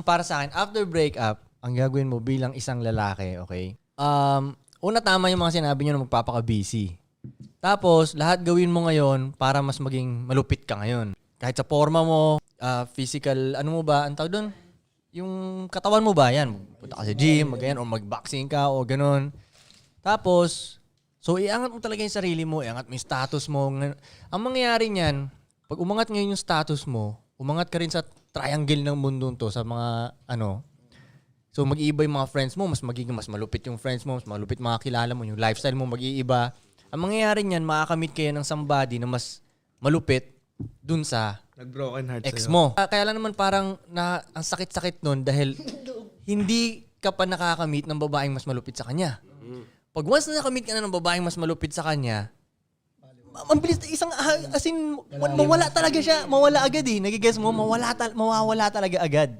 Para sa akin, after breakup, ang gagawin mo bilang isang lalaki, okay? Una, tama yung mga sinabi nyo na magpapaka-busy. Tapos, lahat gawin mo ngayon para mas maging malupit ka ngayon. Kahit sa forma mo, physical, ano mo ba, ang tawag doon? Yung katawan mo ba, yan. Punta ka sa gym, ganyan, o mag-boxing ka, o ganun. Tapos, so iangat mo talaga yung sarili mo, iangat mo yung status mo. Ang mangyayari niyan, pag umangat ngayon yung status mo, umangat ka rin sa triangle ng mundo to sa mga so mag-iiba yung mga friends mo, mas magiging mas malupit yung friends mo, mas malupit mga kilala mo, yung lifestyle mo mag-iiba. Ang mangyayari niyan, makakamit kayo ng somebody na mas malupit dun sa Nag-broken heart ex sa'yo. mo. Kaya lang naman parang ang sakit-sakit nun dahil hindi ka pa nakakamit ng babaeng mas malupit sa kanya. Pag once na nakamit ka na ng babaeng mas malupit sa kanya, ang bilis mawala talaga siya. Mawala agad eh. Nagigess mo, mawawala talaga agad.